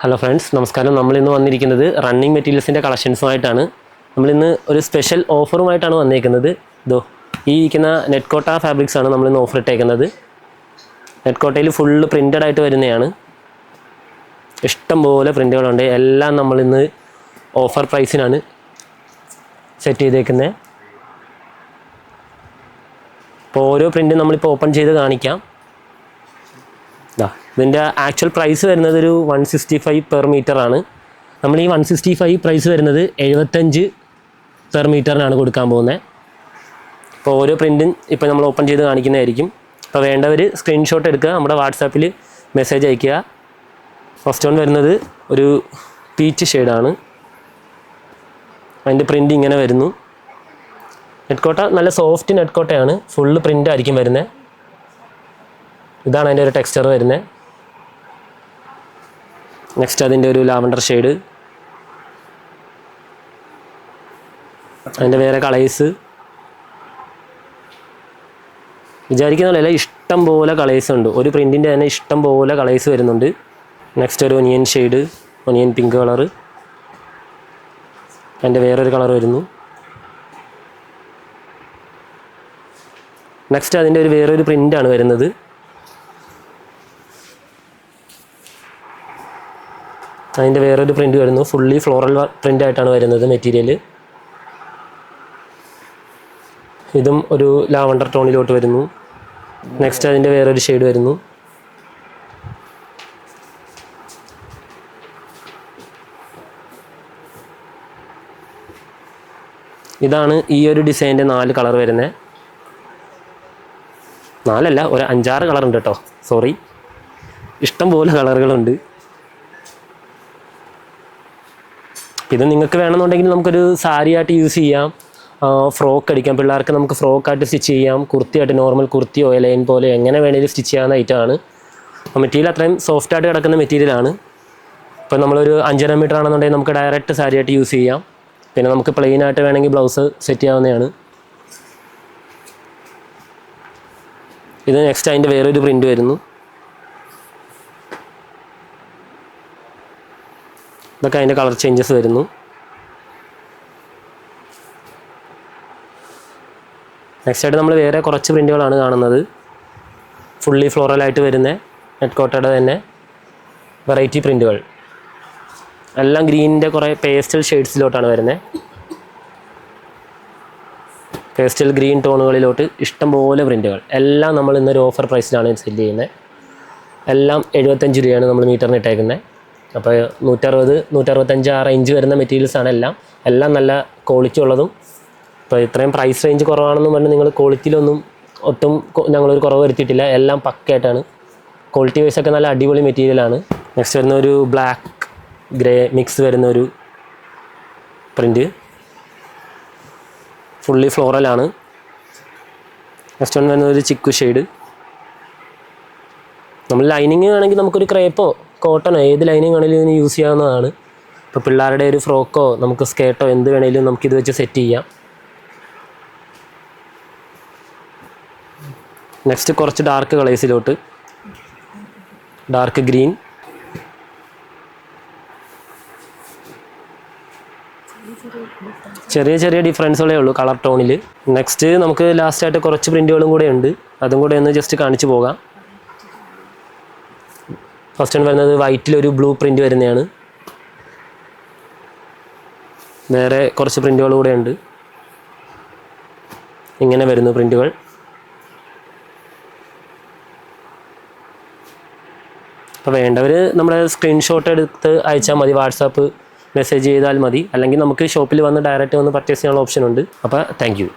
Hello friends, നമസ്കാരം. നമ്മളിന്ന് വന്നിരിക്കുന്നത് റണ്ണിങ് മെറ്റീരിയൽസിൻ്റെ കളക്ഷൻസുമായിട്ടാണ്. നമ്മളിന്ന് ഒരു സ്പെഷ്യൽ ഓഫറുമായിട്ടാണ് വന്നിരിക്കുന്നത്. ഈ ഇരിക്കുന്ന നെറ്റ്കോട്ട ഫാബ്രിക്സ് ആണ് നമ്മളിന്ന് ഓഫർ ഇട്ടേക്കുന്നത്. നെറ്റ്കോട്ടയിൽ ഫുള്ള് പ്രിൻ്റഡ് ആയിട്ട് വരുന്നതാണ്. ഇഷ്ടംപോലെ പ്രിൻ്റുകളുണ്ട്. എല്ലാം നമ്മളിന്ന് ഓഫർ പ്രൈസിനാണ് സെറ്റ് ചെയ്തേക്കുന്നത്. അപ്പോൾ ഓരോ പ്രിൻറ്റും നമ്മളിപ്പോൾ ഓപ്പൺ ചെയ്ത് കാണിക്കാം. ഇതിൻ്റെ ആക്ച്വൽ പ്രൈസ് വരുന്നത് ഒരു 165 പെർ മീറ്റർ ആണ്. നമ്മൾ ഈ 165 പ്രൈസ് വരുന്നത് 75 പെർ മീറ്ററിനാണ് കൊടുക്കാൻ പോകുന്നത്. അപ്പോൾ ഓരോ പ്രിൻറ്റും ഇപ്പോൾ നമ്മൾ ഓപ്പൺ ചെയ്ത് കാണിക്കുന്നതായിരിക്കും. അപ്പോൾ വേണ്ടവർ സ്ക്രീൻഷോട്ട് എടുക്കുക, നമ്മുടെ വാട്സാപ്പിൽ മെസ്സേജ് അയയ്ക്കുക. ഫസ്റ്റ് വൺ വരുന്നത് ഒരു പീച്ച് ഷെയ്ഡാണ്. അതിൻ്റെ പ്രിൻ്റ് ഇങ്ങനെ വരുന്നു. നെറ്റ്കോട്ട നല്ല സോഫ്റ്റ് നെറ്റ്കോട്ടയാണ്. ഫുള്ള് പ്രിൻ്റ് ആയിരിക്കും വരുന്നത്. ഇതാണ് അതിൻ്റെ ഒരു ടെക്സ്ചർ വരുന്നത്. നെക്സ്റ്റ് അതിൻ്റെ ഒരു ലാവൻഡർ ഷെയ്ഡ്, അതിൻ്റെ വേറെ കളേഴ്സ് വിചാരിക്കുന്നതല്ല, ഇഷ്ടം പോലെ കളേഴ്സ് ഉണ്ട്. ഒരു പ്രിൻറ്റിൻ്റെ തന്നെ ഇഷ്ടം പോലെ കളേഴ്സ് വരുന്നുണ്ട്. നെക്സ്റ്റ് ഒരു onion shade, onion pink colour, അതിൻ്റെ വേറൊരു കളർ വരുന്നു. നെക്സ്റ്റ് അതിൻ്റെ ഒരു വേറൊരു പ്രിൻ്റാണ് വരുന്നത്. അതിൻ്റെ വേറൊരു പ്രിൻ്റ് വരുന്നു. ഫുള്ളി ഫ്ലോറൽ പ്രിൻ്റ് ആയിട്ടാണ് വരുന്നത് മെറ്റീരിയൽ. ഇതും ഒരു ലാവൻഡർ ടോണിലോട്ട് വരുന്നു. നെക്സ്റ്റ് അതിൻ്റെ വേറൊരു ഷെയ്ഡ് വരുന്നു. ഇതാണ് ഈ ഒരു ഡിസൈൻ്റെ 4 കളർ വരുന്നത്. 4 അല്ല, ഒരു 5-6 കളറുണ്ട് കേട്ടോ, സോറി. ഇഷ്ടം പോലെ കളറുകളുണ്ട്. ഇത് നിങ്ങൾക്ക് വേണമെന്നുണ്ടെങ്കിൽ നമുക്കൊരു സാരിയായിട്ട് യൂസ് ചെയ്യാം, ഫ്രോക്ക് അടിക്കാം. പിള്ളേർക്ക് നമുക്ക് ഫ്രോക്കായിട്ട് സ്റ്റിച്ച് ചെയ്യാം, കുർത്തിയായിട്ട്, നോർമൽ കുർത്തിയോ ലൈൻ പോലെ എങ്ങനെ വേണമെങ്കിലും സ്റ്റിച്ച് ചെയ്യാവുന്ന ഐറ്റമാണ്. മെറ്റീരിയൽ അത്രയും സോഫ്റ്റായിട്ട് കിടക്കുന്ന മെറ്റീരിയലാണ്. ഇപ്പോൾ നമ്മളൊരു 5.5 മീറ്റർ ആണെന്നുണ്ടെങ്കിൽ നമുക്ക് ഡയറക്റ്റ് സാരിയായിട്ട് യൂസ് ചെയ്യാം. പിന്നെ നമുക്ക് പ്ലെയിനായിട്ട് വേണമെങ്കിൽ ബ്ലൗസ് സെറ്റ് ചെയ്യാവുന്നതാണ്. ഇത് നെക്സ്റ്റ് അതിൻ്റെ വേറൊരു പ്രിൻ്റ് വരുന്നു. ഇതൊക്കെ അതിൻ്റെ കളർ ചേഞ്ചസ് വരുന്നു. നെക്സ്റ്റ് ആയിട്ട് നമ്മൾ വേറെ കുറച്ച് പ്രിൻ്റുകളാണ് കാണുന്നത്. ഫുള്ളി ഫ്ലോറലായിട്ട് വരുന്ന നെറ്റ്കോട്ടയുടെ തന്നെ വെറൈറ്റി പ്രിൻ്റുകൾ. എല്ലാം ഗ്രീനിൻ്റെ കുറേ പേസ്റ്റൽ ഷെയ്ഡ്സിലോട്ടാണ് വരുന്നത്. പേസ്റ്റൽ ഗ്രീൻ ടോണുകളിലോട്ട് ഇഷ്ടംപോലെ പ്രിൻ്റുകൾ. എല്ലാം നമ്മൾ ഇന്നൊരു ഓഫർ പ്രൈസിലാണ് സെല് ചെയ്യുന്നത്. എല്ലാം 75 രൂപയാണ് നമ്മൾ മീറ്ററിന് ഇട്ടേക്കുന്നത്. അപ്പോൾ 160-165 ആ റേഞ്ച് വരുന്ന മെറ്റീരിയൽസാണ് എല്ലാം നല്ല ക്വാളിറ്റി ഉള്ളതും. ഇപ്പോൾ ഇത്രയും പ്രൈസ് റേഞ്ച് കുറവാണെന്നും പറഞ്ഞ് നിങ്ങൾ ക്വാളിറ്റിയിലൊന്നും ഒട്ടും ഞങ്ങളൊരു കുറവ് വരുത്തിയിട്ടില്ല. എല്ലാം പക്കയായിട്ടാണ്. ക്വാളിറ്റി വൈസൊക്കെ നല്ല അടിപൊളി മെറ്റീരിയലാണ്. നെക്സ്റ്റ് വരുന്ന ഒരു ബ്ലാക്ക് ഗ്രേ മിക്സ് വരുന്ന ഒരു പ്രിൻ്റ്, ഫുള്ളി ഫ്ലോറലാണ്. നെക്സ്റ്റ് വൺ വരുന്ന ഒരു ചിക്കു ഷെയ്ഡ്. നമ്മൾ ലൈനിങ് ആണെങ്കിൽ നമുക്കൊരു ക്രേപ്പോ കോട്ടണോ ഏത് ലൈനിങ് ആണെങ്കിലും ഇതിന് യൂസ് ചെയ്യാവുന്നതാണ്. ഇപ്പോൾ പിള്ളേരുടെ ഒരു ഫ്രോക്കോ നമുക്ക് സ്കേർട്ടോ എന്ത് വേണമെങ്കിലും നമുക്കിത് വെച്ച് സെറ്റ് ചെയ്യാം. നെക്സ്റ്റ് കുറച്ച് ഡാർക്ക് കളേഴ്സിലോട്ട്, ഡാർക്ക് ഗ്രീൻ, ചെറിയ ചെറിയ ഡിഫറൻസുകളേ ഉള്ളൂ കളർ ടോണിൽ. നെക്സ്റ്റ് നമുക്ക് ലാസ്റ്റായിട്ട് കുറച്ച് പ്രിൻ്റുകളും കൂടെ ഉണ്ട്. അതും കൂടെ ഒന്ന് ജസ്റ്റ് കാണിച്ചു പോകാം. ഫസ്റ്റ് വൺ വരുന്നത് വൈറ്റിലൊരു ബ്ലൂ പ്രിൻ്റ് വരുന്നതാണ്. വേറെ കുറച്ച് പ്രിൻ്റുകൾ കൂടെ ഉണ്ട്. ഇങ്ങനെ വരുന്നു പ്രിൻ്റുകൾ. അപ്പോൾ വേണ്ടവർ നമ്മുടെ സ്ക്രീൻഷോട്ട് എടുത്ത് അയച്ചാൽ മതി, വാട്സാപ്പ് മെസ്സേജ് ചെയ്താൽ മതി. അല്ലെങ്കിൽ നമുക്ക് ഷോപ്പിൽ വന്ന് ഡയറക്റ്റ് വന്ന് പർച്ചേസ് ചെയ്യാനുള്ള ഓപ്ഷൻ ഉണ്ട്. അപ്പോൾ താങ്ക് യു.